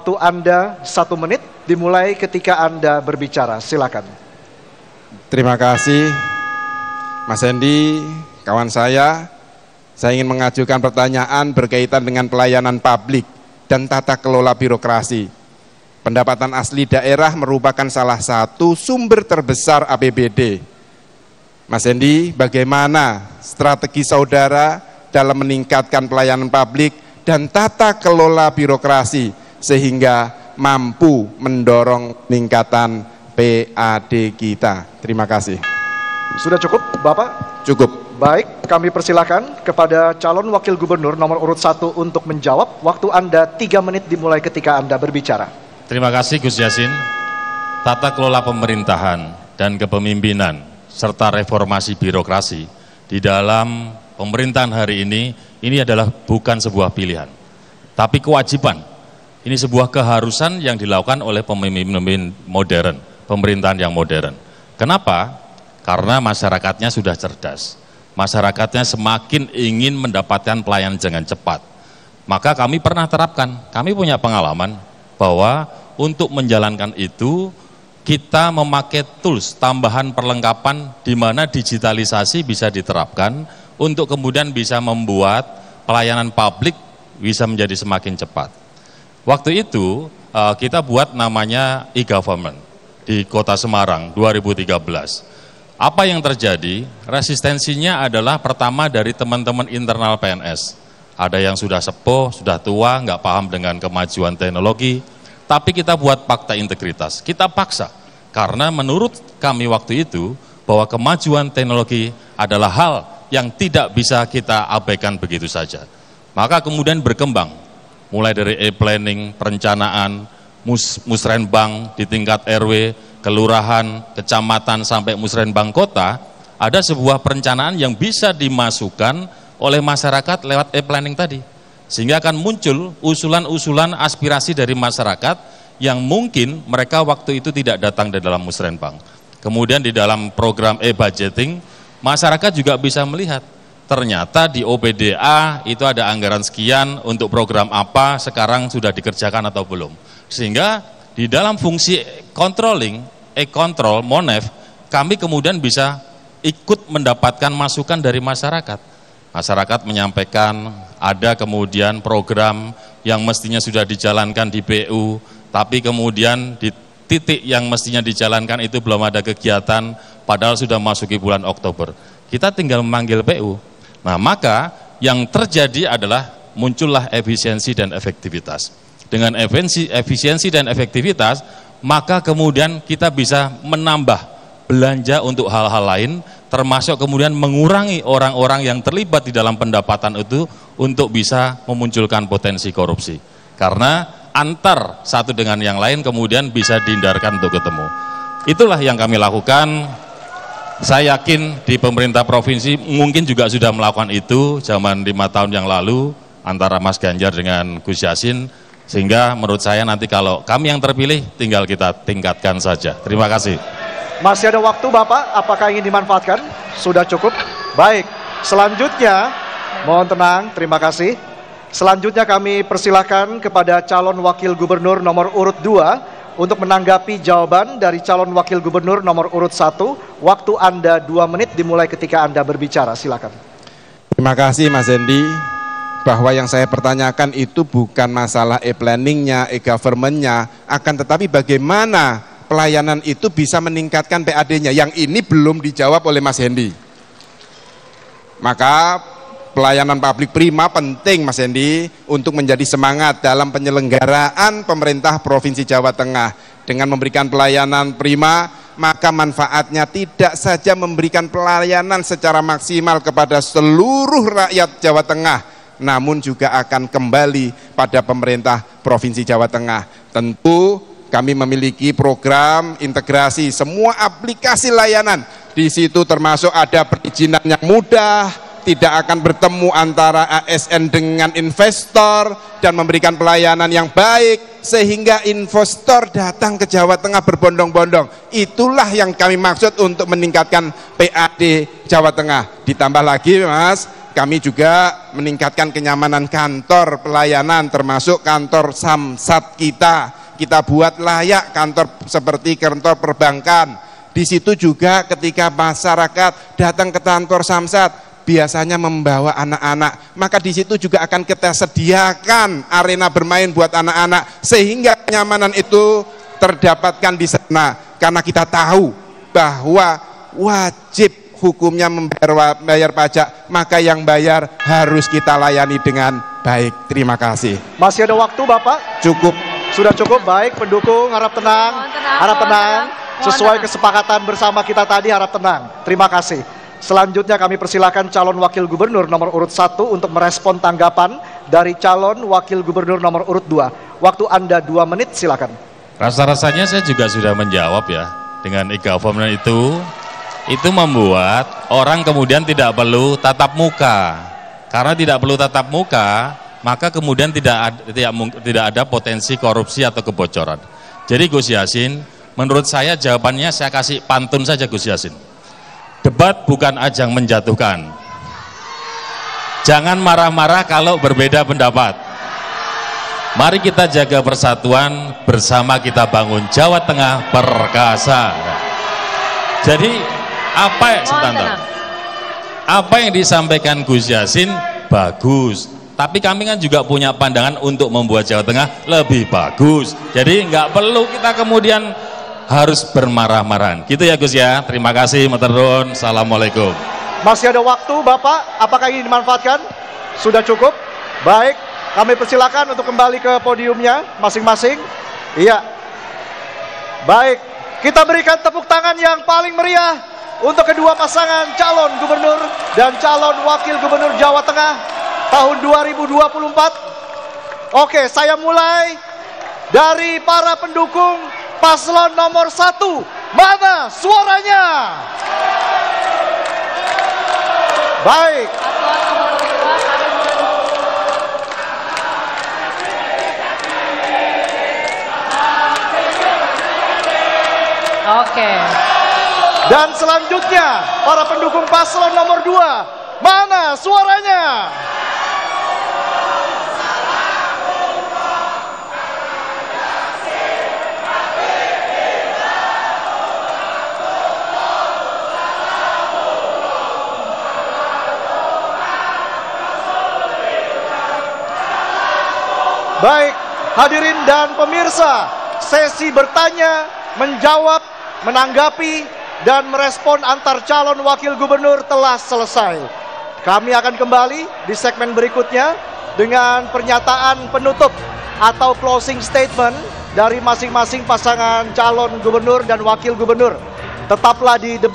Waktu Anda 1 menit dimulai ketika Anda berbicara. Silakan. Terima kasih Mas Hendy, kawan saya ingin mengajukan pertanyaan berkaitan dengan pelayanan publik dan tata kelola birokrasi. Pendapatan asli daerah merupakan salah satu sumber terbesar APBD. Mas Hendy, bagaimana strategi saudara dalam meningkatkan pelayanan publik dan tata kelola birokrasi sehingga mampu mendorong peningkatan PAD kita? Terima kasih. Sudah cukup, Bapak? Cukup. Baik, kami persilakan kepada calon wakil gubernur nomor urut 1 untuk menjawab. Waktu Anda 3 menit dimulai ketika Anda berbicara. Terima kasih Gus Yassin. Tata kelola pemerintahan dan kepemimpinan serta reformasi birokrasi di dalam pemerintahan hari ini adalah bukan sebuah pilihan, tapi kewajiban. Ini sebuah keharusan yang dilakukan oleh pemimpin modern, pemerintahan yang modern. Kenapa? Karena masyarakatnya sudah cerdas. Masyarakatnya semakin ingin mendapatkan pelayanan dengan cepat. Maka kami pernah terapkan, kami punya pengalaman bahwa untuk menjalankan itu kita memakai tools tambahan perlengkapan di mana digitalisasi bisa diterapkan untuk kemudian bisa membuat pelayanan publik bisa menjadi semakin cepat. Waktu itu kita buat namanya e-government di Kota Semarang 2013. Apa yang terjadi? Resistensinya adalah pertama dari teman-teman internal PNS. Ada yang sudah sepuh, sudah tua, nggak paham dengan kemajuan teknologi. Tapi kita buat fakta integritas, kita paksa. Karena menurut kami waktu itu bahwa kemajuan teknologi adalah hal yang tidak bisa kita abaikan begitu saja. Maka kemudian berkembang. Mulai dari e-planning, perencanaan, musrenbang di tingkat RW, kelurahan, kecamatan, sampai musrenbang kota, ada sebuah perencanaan yang bisa dimasukkan oleh masyarakat lewat e-planning tadi. Sehingga akan muncul usulan-usulan aspirasi dari masyarakat yang mungkin mereka waktu itu tidak datang di dalam musrenbang. Kemudian di dalam program e-budgeting, masyarakat juga bisa melihat ternyata di OPDA itu ada anggaran sekian untuk program apa, sekarang sudah dikerjakan atau belum. Sehingga di dalam fungsi controlling, e-control, MONEF, kami kemudian bisa ikut mendapatkan masukan dari masyarakat. Masyarakat menyampaikan ada kemudian program yang mestinya sudah dijalankan di PU, tapi kemudian di titik yang mestinya dijalankan itu belum ada kegiatan, padahal sudah masuki bulan Oktober. Kita tinggal memanggil PU. Nah, maka yang terjadi adalah muncullah efisiensi dan efektivitas. Dengan efisiensi dan efektivitas, maka kemudian kita bisa menambah belanja untuk hal-hal lain, termasuk kemudian mengurangi orang-orang yang terlibat di dalam pendapatan itu untuk bisa memunculkan potensi korupsi. Karena antar satu dengan yang lain kemudian bisa dihindarkan untuk ketemu. Itulah yang kami lakukan. Saya yakin di pemerintah provinsi mungkin juga sudah melakukan itu zaman 5 tahun yang lalu antara Mas Ganjar dengan Gus Yassin, sehingga menurut saya nanti kalau kami yang terpilih tinggal kita tingkatkan saja. Terima kasih. Masih ada waktu Bapak, apakah ingin dimanfaatkan? Sudah cukup? Baik, selanjutnya mohon tenang, terima kasih. Selanjutnya kami persilahkan kepada calon wakil gubernur nomor urut 2 untuk menanggapi jawaban dari calon wakil gubernur nomor urut 1. Waktu Anda 2 menit dimulai ketika Anda berbicara, silakan. Terima kasih Mas Hendy. Bahwa yang saya pertanyakan itu bukan masalah e-planningnya, e-governmentnya, akan tetapi bagaimana pelayanan itu bisa meningkatkan PAD-nya. Yang ini belum dijawab oleh Mas Hendy. Maka pelayanan publik prima penting Mas Hendy untuk menjadi semangat dalam penyelenggaraan pemerintah Provinsi Jawa Tengah. Dengan memberikan pelayanan prima, maka manfaatnya tidak saja memberikan pelayanan secara maksimal kepada seluruh rakyat Jawa Tengah, namun juga akan kembali pada pemerintah Provinsi Jawa Tengah. Tentu kami memiliki program integrasi semua aplikasi layanan. Di situ termasuk ada perizinan yang mudah, tidak akan bertemu antara ASN dengan investor dan memberikan pelayanan yang baik sehingga investor datang ke Jawa Tengah berbondong-bondong. Itulah yang kami maksud untuk meningkatkan PAD Jawa Tengah. Ditambah lagi Mas, kami juga meningkatkan kenyamanan kantor pelayanan termasuk kantor Samsat kita. Kita buat layak kantor seperti kantor perbankan. Di situ juga ketika masyarakat datang ke kantor Samsat biasanya membawa anak-anak, maka di situ juga akan kita sediakan arena bermain buat anak-anak sehingga kenyamanan itu terdapatkan di sana, karena kita tahu bahwa wajib hukumnya membayar pajak, maka yang bayar harus kita layani dengan baik. Terima kasih. Masih ada waktu Bapak? Cukup. Sudah cukup, baik. Pendukung harap tenang, harap tenang. Sesuai kesepakatan bersama kita tadi, harap tenang. Terima kasih. Selanjutnya kami persilakan calon wakil gubernur nomor urut 1 untuk merespon tanggapan dari calon wakil gubernur nomor urut 2. Waktu Anda 2 menit, silakan. Rasa-rasanya saya juga sudah menjawab ya, dengan e-government itu membuat orang kemudian tidak perlu tatap muka. Karena tidak perlu tatap muka, maka kemudian tidak ada potensi korupsi atau kebocoran. Jadi Gus Yassin, menurut saya jawabannya saya kasih pantun saja Gus Yassin. Debat bukan ajang menjatuhkan. Jangan marah-marah kalau berbeda pendapat. Mari kita jaga persatuan, bersama kita bangun Jawa Tengah perkasa. Jadi apa yang disampaikan Gus Yassin bagus, tapi kami kan juga punya pandangan untuk membuat Jawa Tengah lebih bagus. Jadi nggak perlu kita kemudian harus bermarah-marahan gitu ya Gus ya. Terima kasih, matur nuwun. Assalamualaikum. Masih ada waktu Bapak, apakah ini dimanfaatkan? Sudah cukup? Baik, kami persilakan untuk kembali ke podiumnya masing-masing. Iya. Baik, kita berikan tepuk tangan yang paling meriah untuk kedua pasangan calon gubernur dan calon wakil gubernur Jawa Tengah tahun 2024. Oke, saya mulai dari para pendukung paslon nomor 1. Mana suaranya? Baik. Oke. Dan selanjutnya para pendukung paslon nomor 2. Mana suaranya? Baik, hadirin dan pemirsa, sesi bertanya, menjawab, menanggapi, dan merespon antar calon wakil gubernur telah selesai. Kami akan kembali di segmen berikutnya dengan pernyataan penutup atau closing statement dari masing-masing pasangan calon gubernur dan wakil gubernur. Tetaplah di debat.